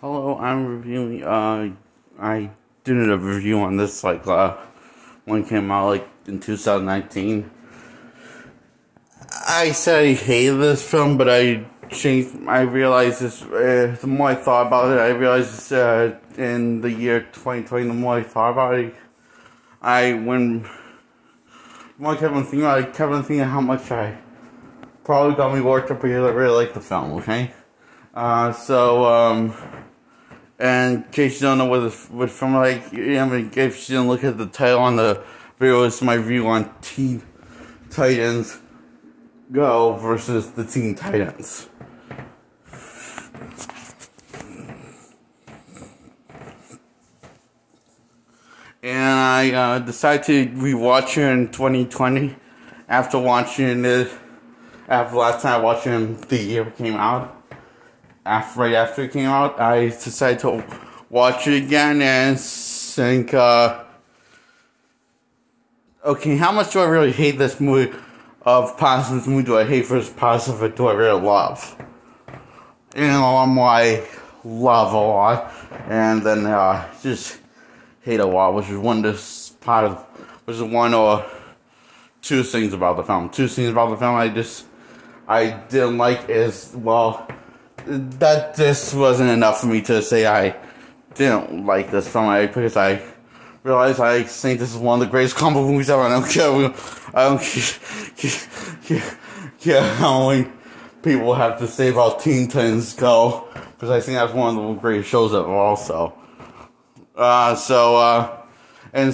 Hello, I'm reviewing, I did a review on this, when it came out, in 2019. I said I hated this film, but I realized this, the more I thought about it, I realized this, in the year 2020, the more I thought about it, the more I kept on thinking about it, I kept on thinking how much I probably got me worked up because I really like the film, okay? And in case you don't know what film like, in case you didn't look at the title on the video, it's my review on Teen Titans Go versus the Teen Titans. And I decided to rewatch it in 2020 after watching it, after last time I watched it the year it came out. Right after it came out, I decided to watch it again and think, okay, how much do I really hate this movie? Parts of this movie do I hate versus parts of it do I really love? And a lot more I love a lot, and then just hate a lot, which is one or two things about the film. Two things about the film I didn't like is, well, that this wasn't enough for me to say I didn't like this film, because I realized I think this is one of the greatest comic book movies ever. I don't care how many people have to say about Teen Titans Go, because I think that's one of the greatest shows ever also. And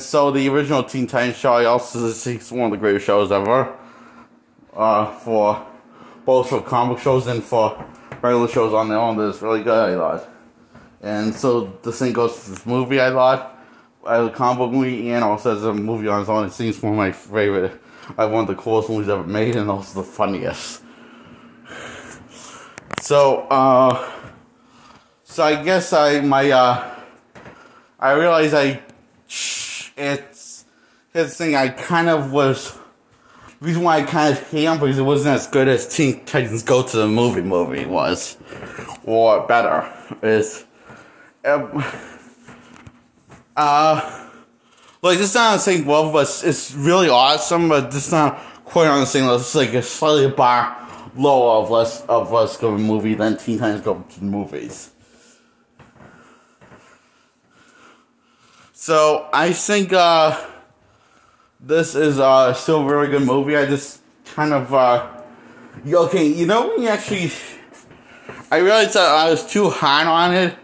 so the original Teen Titans show, I also think is one of the greatest shows ever, for both for comic shows and for regular shows on their own. That's really good, I thought. And so the same goes for this movie, I thought. As a comic book movie, and also as a movie on its own, it seems one of my favorite, one of the coolest movies ever made, and also the funniest. So I guess I realized it's his thing. I kind of was. The reason why I kind of hate him, because it wasn't as good as Teen Titans Go to the movie was, or better, is, it's not on the same level, but it's really awesome, but it's not quite on the same level. It's like a slightly bar lower of less good of a movie than Teen Titans Go to the movies. So, I think, this is still a really good movie. I just kind of, okay, you know when you actually, I realized that I was too hard on it,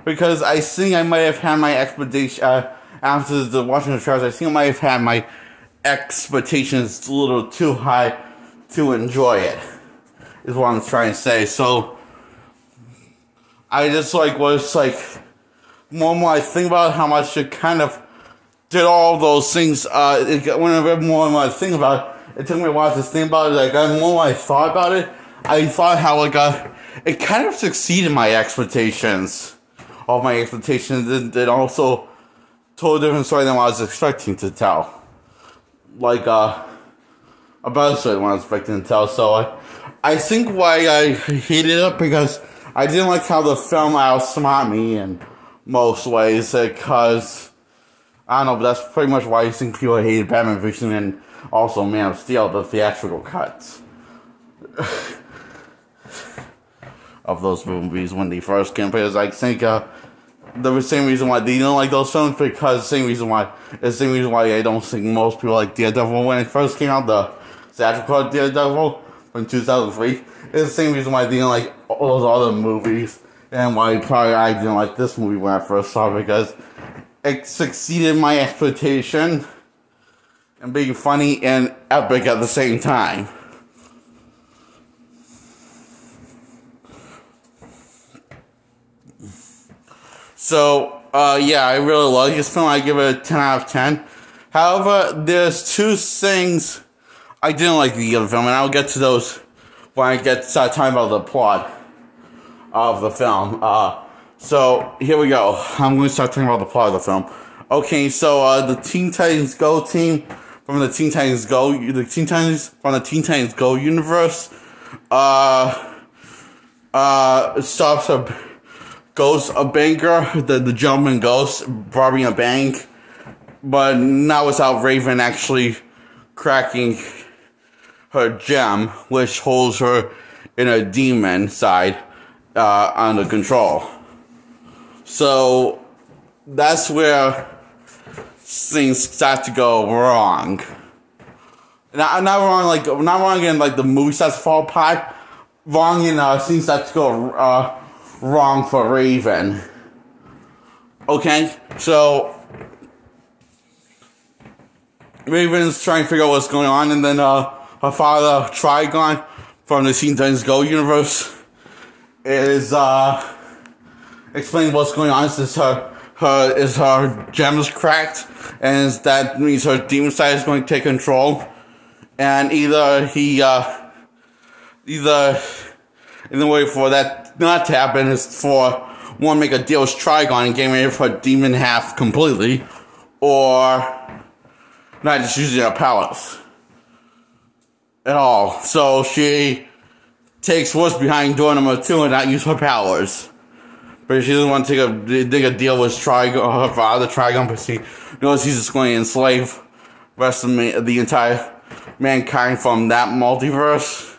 because I think I might have had my expectations, after watching the trailers, I think I might have had my expectations a little too high to enjoy it, is what I'm trying to say. So, I just, more and more I think about how much it kind of did all those things, whenever more and more I think about it, it took me a while to think about it. The more I thought about it, I thought how it kind of succeeded my expectations. All my expectations, it also told a different story than what I was expecting to tell. A better story than what I was expecting to tell. So I think why I hated it, because I didn't like how the film outsmarted me in most ways, because I don't know, but that's pretty much why I think people hated Batman v and also Man of Steel, the theatrical cuts of those movies when they first came. Because I think the same reason why they didn't like those films, because the same reason why I don't think most people like Daredevil when it first came out, the theatrical cut Daredevil from 2003. It's the same reason why I didn't like all those other movies, and why probably I didn't like this movie when I first saw it, because it succeeded my expectation and being funny and epic at the same time. So, yeah, I really like this film. I give it a 10 out of 10. However, there's two things I didn't like the other film, and I'll get to those when I start talking about the plot of the film. So, here we go. I'm going to start talking about the plot of the film. Okay, so, the Teen Titans Go team from the Teen Titans Go universe, stops a ghost, a banker, the gentleman ghost, robbing a bank, but not without Raven actually cracking her gem, which holds her in a demon side under control. So that's where things start to go wrong. Not wrong in like the movie starts to fall apart. Wrong in things start to go wrong for Raven. Okay, so Raven's trying to figure out what's going on, and then her father Trigon from the Teen Titans Go universe is explaining what's going on since her gem is cracked, and that means her demon side is going to take control. And either in the way for that not to happen is for one, make a deal with Trigon and get rid of her demon half completely, or not just using her powers at all. So she takes what's behind door number 2 and not use her powers. But she doesn't want to take a deal with Trigon, her father Trigon, but she knows he's just going to enslave the rest of the entire mankind from that multiverse.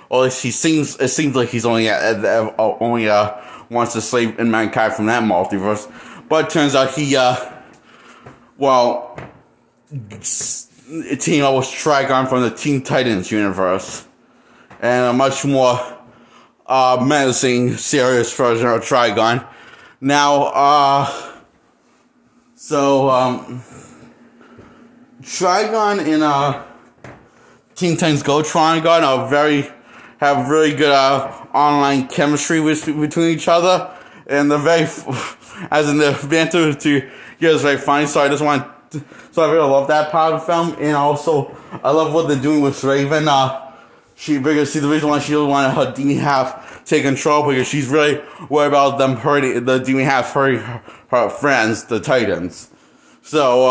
Or at least it seems like he's only wants to slave in mankind from that multiverse. But it turns out he team up with Trigon from the Teen Titans universe, and a much more menacing, serious version of Trigon. Now, Trigon and Teen Titans Go Trigon have really good online chemistry between each other, and they're very, as in the banter to is very funny. So I really love that part of the film, and also I love what they're doing with Raven. Because the reason why she really wanted her demon half take control, because she's really worried about them hurting the demon half, hurting her friends, the Titans. So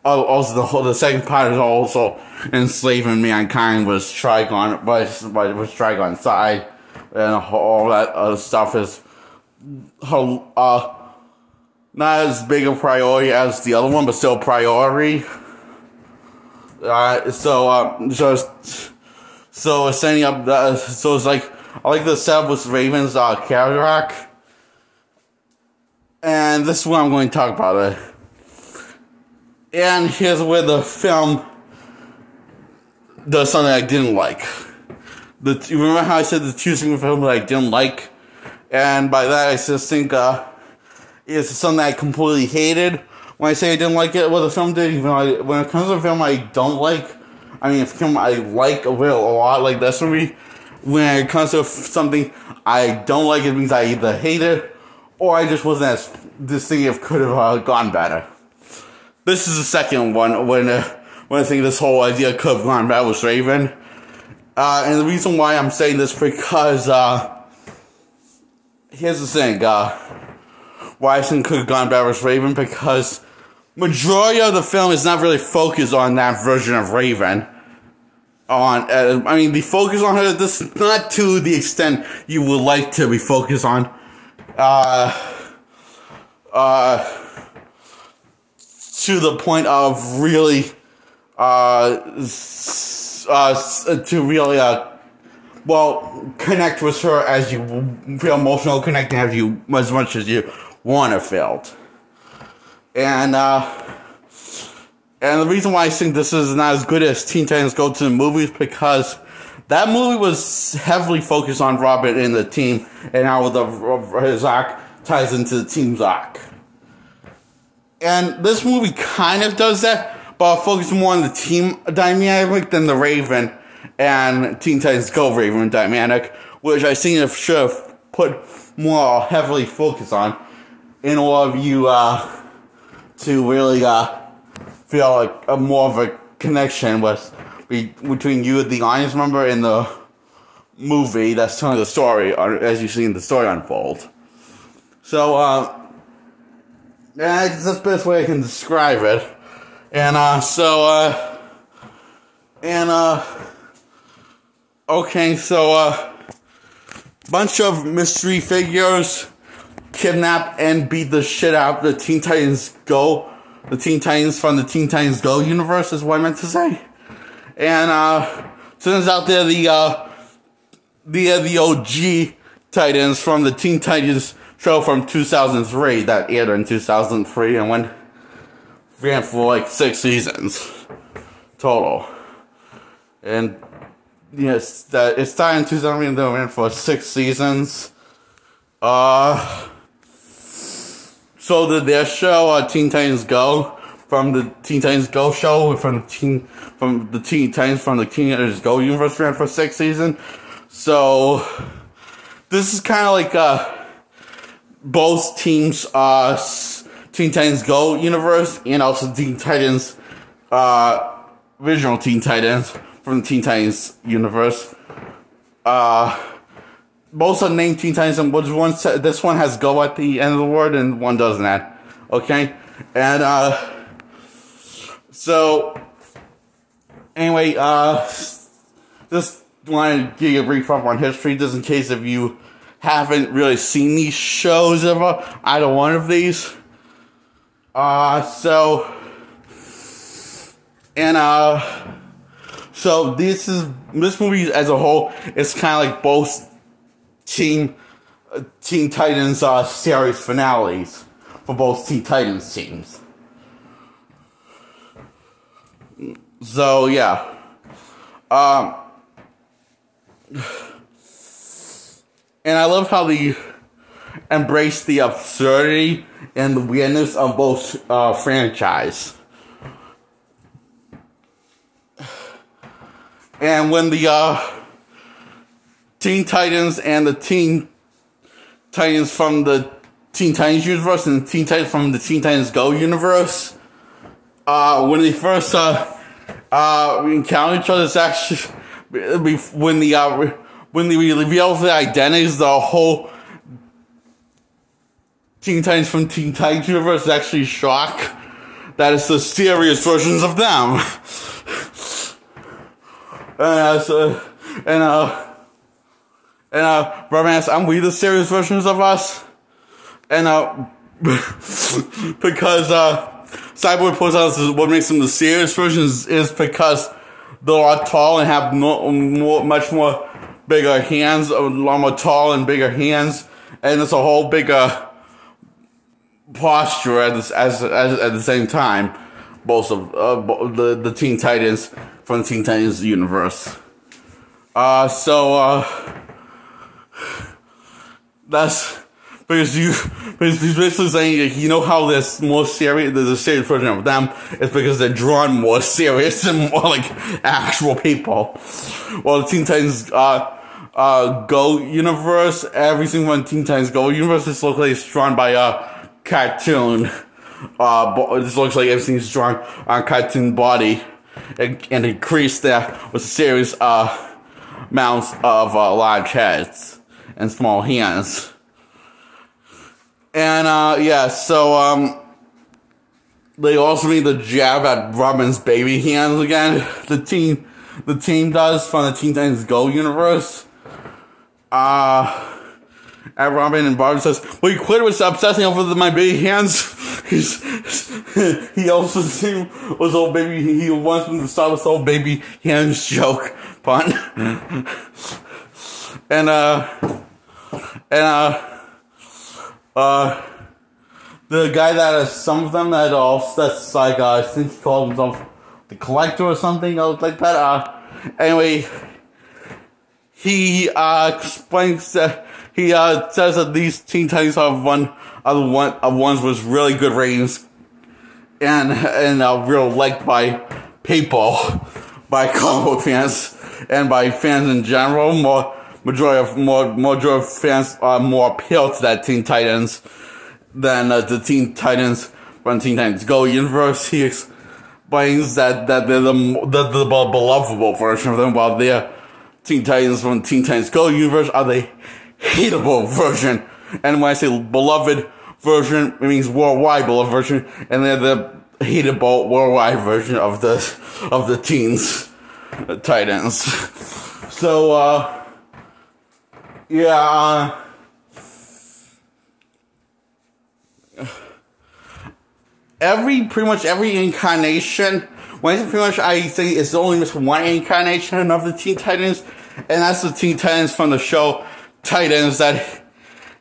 also the second part is also enslaving mankind with Trigon, with Trigon's side, and all that other stuff is not as big a priority as the other one, but still a priority. So it's setting up. So it's like I like the setup with Raven's character arc, and this is what I'm going to talk about it. And here's where the film does something I didn't like. You remember how I said the two things film that I didn't like, and by that I just think it's something I completely hated. When I say I didn't like it, what the film did, even though when it comes to a film I don't like, I mean, if a film I like a lot, like this movie, when it comes to something I don't like, it means I either hate it, or I just wasn't as, this thing could have gone better. This is the second one, when I think this whole idea could have gone better with Raven. And the reason why I'm saying this, because, here's the thing, why I think could have gone better with Raven, because majority of the film is not really focused on that version of Raven. The focus on her, this not to the extent you would like to be focused on. To the point of really, to really, connect with her as you feel emotional, connecting as much as you want to feel. And the reason why I think this is not as good as Teen Titans Go to the movies, because that movie was heavily focused on Robin and the team, and how his arc ties into the team's arc. And this movie kind of does that, but focuses more on the team dynamic than the Raven and Teen Titans Go Raven dynamic, which I think it should have put more heavily focus on in order of you to really feel like more of a connection between you, the audience member, and the movie that's telling the story, as you see in the story unfold. So, that's the best way I can describe it. And, bunch of mystery figures kidnap and beat the shit out of the Teen Titans Go. The Teen Titans from the Teen Titans Go universe is what I meant to say. And turns out they're the OG Titans from the Teen Titans show from 2003 that aired in 2003 and ran for like 6 seasons total. And yes, that it started in 2003 and then ran for 6 seasons. So did their show, Teen Titans Go, from the Teen Titans Go show, from the Teen Titans from the Teen Titans Go universe, ran for 6 seasons. So this is kind of like both teams, Teen Titans Go universe and also Teen Titans, original Teen Titans from the Teen Titans universe. Both are named Teen Titans, and this one has Go at the end of the word, and one doesn't. Okay? And, so, anyway, just want to give you a brief up on history, just in case if you haven't really seen these shows ever, either one of these. So this movie as a whole is kind of like both Teen Titans series finales for both Teen Titans teams. So yeah, and I love how they embrace the absurdity and the weirdness of both franchise. And when the Teen Titans and the Teen Titans from the Teen Titans universe and the Teen Titans from the Teen Titans Go universe, when they first encounter each other, it's actually when they reveal their identities, the whole Teen Titans from Teen Titans universe is actually shocked that it's the serious versions of them. Romance, I'm we the serious versions of us? And, because, Cyborg points out what makes them the serious versions is because they are tall and have much more bigger hands, a lot more tall and bigger hands, and it's a whole bigger posture at the same time. Both of the Teen Titans from the Teen Titans universe. That's because he's basically saying, you know how there's a serious version of them, it's because they're drawn more serious and more like actual people. Well, the Teen Titans Go universe, everything from Teen Titans Go universe is looks like it's drawn by a cartoon. This looks like everything's drawn on cartoon body and increased there with serious amounts of large heads and small hands. And, yeah, so, they also made the jab at Robin's baby hands again. The team does from the Teen Titans Go universe. At Robin, and Robin says, "Will you quit with obsessing over my baby hands?" He also was old baby. He wants him to stop this old baby hands joke pun. The guy that has some of them that's like, I think he called himself the Collector or something like that. Anyway, he explains that he says that these Teen Titans are one of the ones with really good ratings and real liked by people, by comic book fans and by fans in general. Majority of fans are more appealed to that Teen Titans than the Teen Titans from Teen Titans Go universe. He explains that they're the belovable version of them, while their Teen Titans from Teen Titans Go universe are the hateable version. And when I say beloved version, it means worldwide beloved version, and they're the hateable worldwide version of the Teens Titans. So, yeah, pretty much every incarnation, when pretty much I think it's only missing one incarnation of the Teen Titans, and that's the Teen Titans from the show Titans that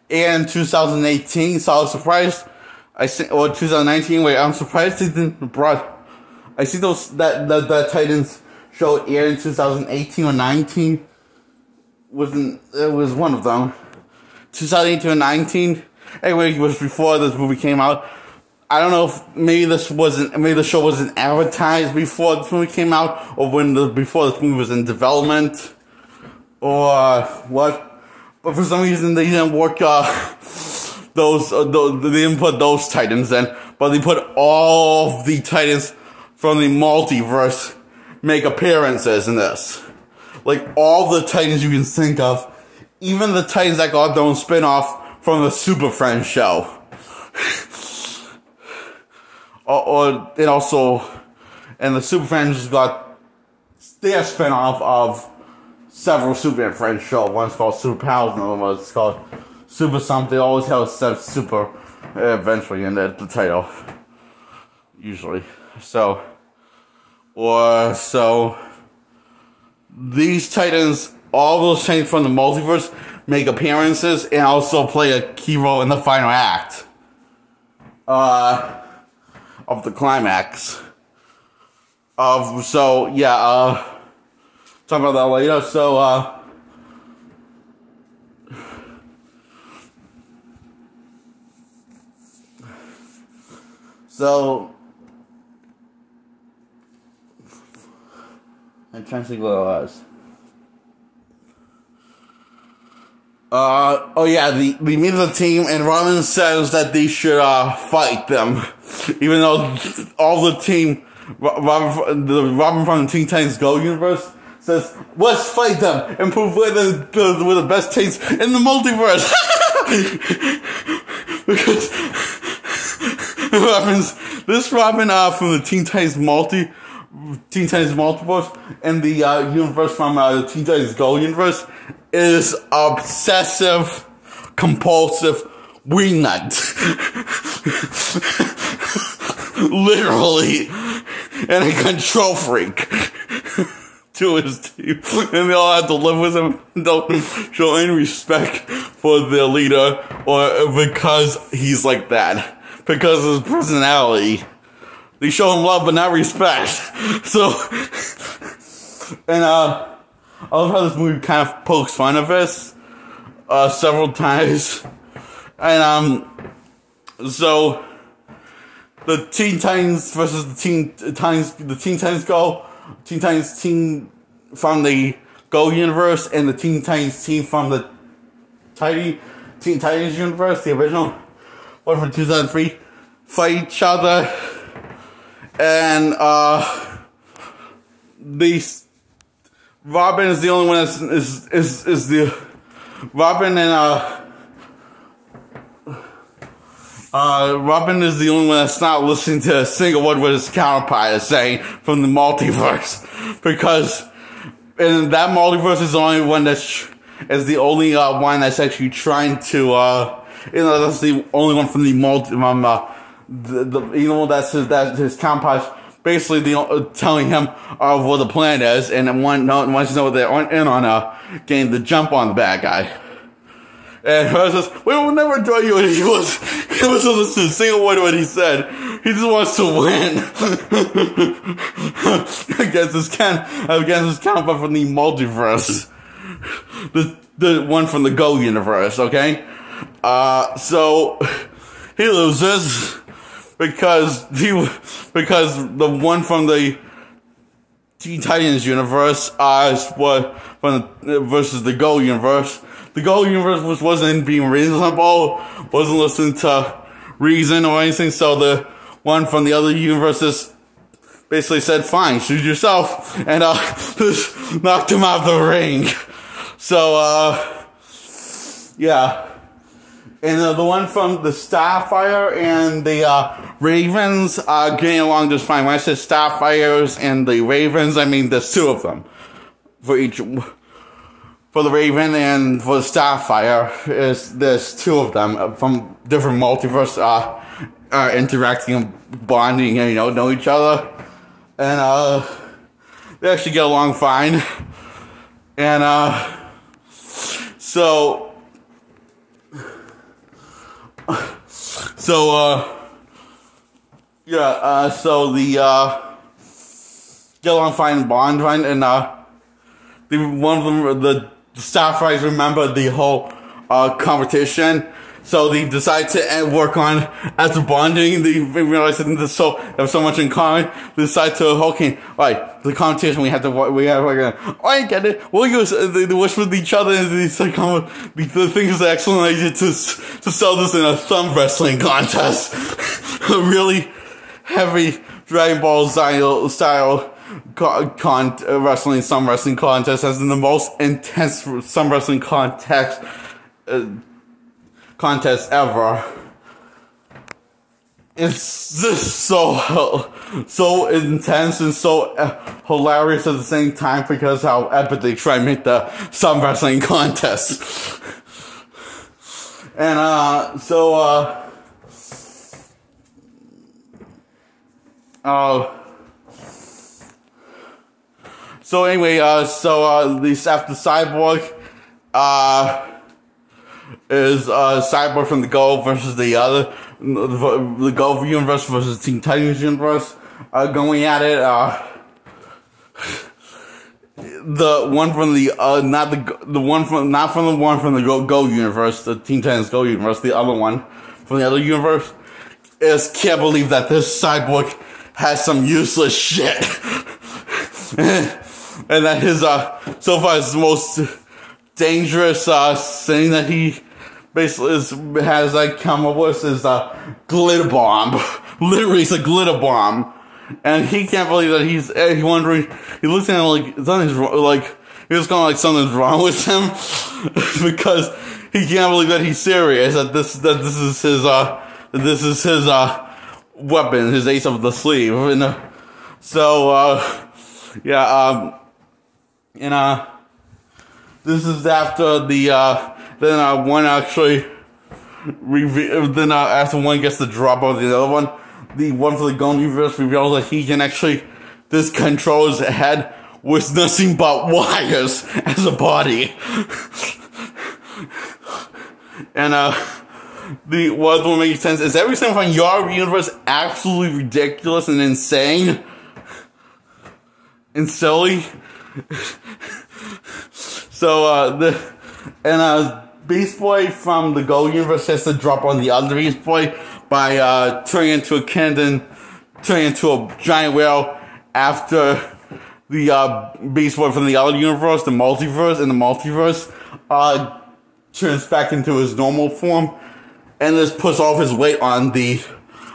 in 2018. So I was surprised. Or 2019. Wait, I'm surprised they didn't brought. I see those that Titans show aired in 2018 or 19. It was one of them. 2018 or 19. Anyway, it was before this movie came out. I don't know if maybe the show wasn't advertised before this movie came out, or before this movie was in development, or what. But for some reason they didn't work they didn't put those Titans in, but they put all of the Titans from the multiverse make appearances in this. Like all the Titans you can think of, even the Titans that got their own spin-off from the Super Friends show. And the Super Friends got their spin-off of several Super Friends shows. One's called Super Pals, and another one's called Super something. They always have a super eventually in the title. Usually. So these Titans, all those Titans from the multiverse, make appearances and also play a key role in the final act of the climax. Talk about that later. I'm trying to think what it was. We meet the team, and Robin says that they should fight them, even though all the team, Robin from the Teen Titans Go universe says, "Let's fight them and prove we're the best Titans in the multiverse." Because Robin from the Teen Titans Multiverse and the universe from the Teen Titans Go universe is obsessive, compulsive wingnut. Literally. And a control freak to his team. And they all have to live with him and don't show any respect for their leader or because he's like that. Because of his personality. They show him love but not respect. So, and I love how this movie kind of pokes fun of this several times. And so the Teen Titans versus the Teen Titans Go, Teen Titans team from the Go universe and the Teen Titans team from the Teen Titans universe, the original one from 2003, fight each other. And Robin is the only one that's Robin is the only one that's not listening to a single word what his counterpart is saying from the multiverse, because in that multiverse is the only one is the only one that's actually trying to that's the only one from the that's his counterparts basically telling him what the plan is, and wants to know they're in on getting the jump on the bad guy. And Hurst says, "We will never join you." And he was listening to a single word of what he said. He just wants to win against his counterpart from the multiverse, the one from the Go universe. Okay, so he loses. Because the one from the Teen Titans universe versus the Go universe. The Go universe wasn't being reasonable, wasn't listening to reason or anything. So the one from the other universes basically said, "Fine, shoot yourself," and just knocked him out of the ring. So yeah. And the one from the Starfire and the Ravens are getting along just fine. When I said Starfires and the Ravens, I mean there's two of them for each for the Raven and for the Starfire is there's two of them from different multiverse interacting and bonding and know each other, and they actually get along fine, and so the get along fine and bond fine, and one of them, the Starfires, remember the whole competition, so they decide to work on after bonding. They realize that they have so much in common. They decide to right, the competition we I get it. We'll use the wish with each other, and the thing is an excellent idea to sell this in a thumb wrestling contest. A really heavy Dragon Ball style some wrestling contest, as in the most intense some wrestling contest ever. It's just so intense and so hilarious at the same time, because how epic they try and make the some wrestling contest. And so anyway, this after Cyborg, is Cyborg from the Go versus the Go universe versus Teen Titans universe, going at it. The one from the not from the one from the Go universe, the Teen Titans Go universe, the other one from the other universe, can't believe that this Cyborg has some useless shit. And that his, so far, his most dangerous, thing that he basically has, come up with is a glitter bomb. Literally, it's a glitter bomb. And he can't believe that he's wondering, he looks at him like, something's wrong, he's going like something's wrong with him. Because he can't believe that he's serious, that this is his weapon, his ace up the sleeve. And, this is after after one gets the drop of the other one, the one for the Golden universe reveals that he can actually control his head with nothing but wires as a body. And what makes sense is everything from your universe absolutely ridiculous and insane and silly. So Beast Boy from the Go universe has to drop on the other Beast Boy by turning into a cannon, turning into a giant whale after the Beast Boy from the other universe, the multiverse, turns back into his normal form, and this puts off his weight on the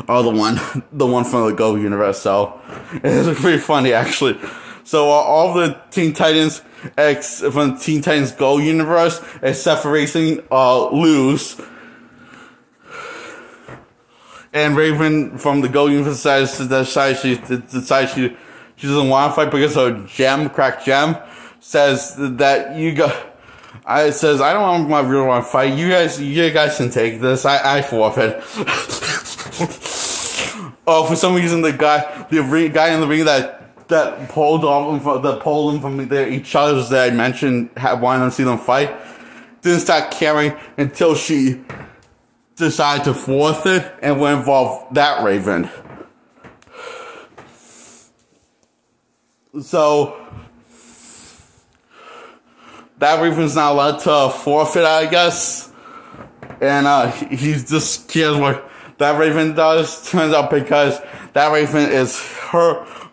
other one, the one from the Go universe. So it's pretty funny, actually. So all the Teen Titans from Teen Titans Go universe, except for Racing, lose. And Raven from the Go universe decides she doesn't want to fight because her cracked gem, says that I don't really want to fight. You guys can take this. I forfeit. Oh, for some reason the guy in the ring that pulled him from each other that I mentioned, wanted to see them fight, didn't start caring until she decided to forfeit and would involve that Raven. So that Raven's not allowed to forfeit, I guess, and he just cares what that Raven does. Turns out because that Raven is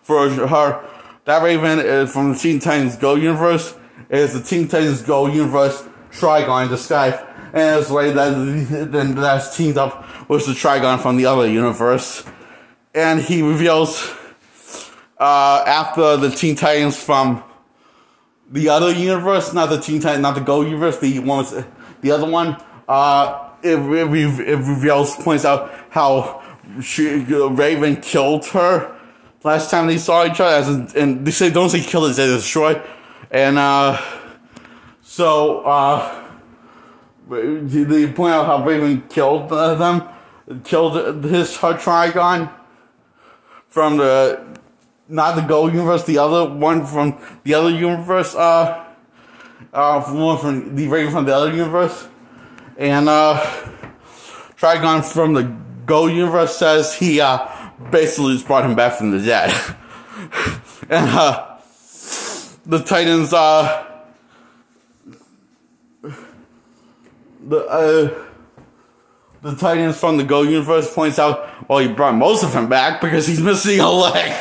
that Raven is from the Teen Titans Go universe, is the Teen Titans Go universe Trigon in disguise, and it's like that's teamed up with the Trigon from the other universe. And he reveals after the Teen Titans from the other universe, not the Go universe, the other one, it points out how Raven killed her last time they saw each other, and they don't say kill it, they destroy. And So, they point out how Raven killed them, killed his Trigon from not the Go universe, the other one from the other universe, one from the Raven from the other universe, and Trigon from the Go universe says he basically just brought him back from the dead, and the Titans the Titans from the Go universe points out, well, he brought most of him back because he's missing a leg.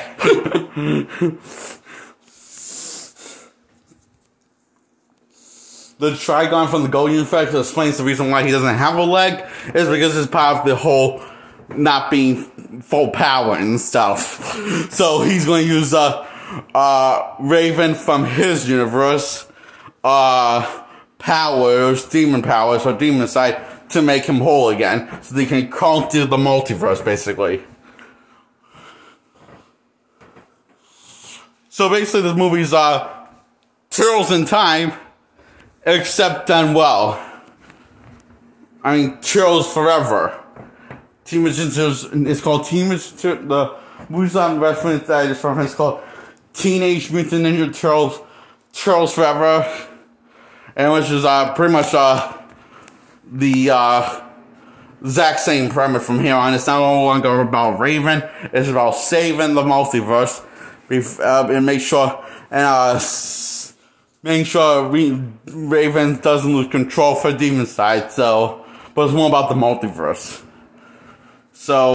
The Trigon from the Go universe explains the reason why he doesn't have a leg is because it's part of the whole not being full power and stuff. So he's going to use Raven from his universe powers, demon powers, or demon side, to make him whole again, so they can conquer the multiverse, basically. So basically, this movie's Turtles in Time, except done well. I mean, Turtles Forever. Teenage Mutant, it's called Teenage, the movie's on reference that is from, it's called Teenage Mutant Ninja Turtles, Turtles Forever, and which is pretty much the exact same premise from here on. It's not no longer about Raven, it's about saving the multiverse, and make sure Raven doesn't lose control for Demon Side. So, but it's more about the multiverse. So.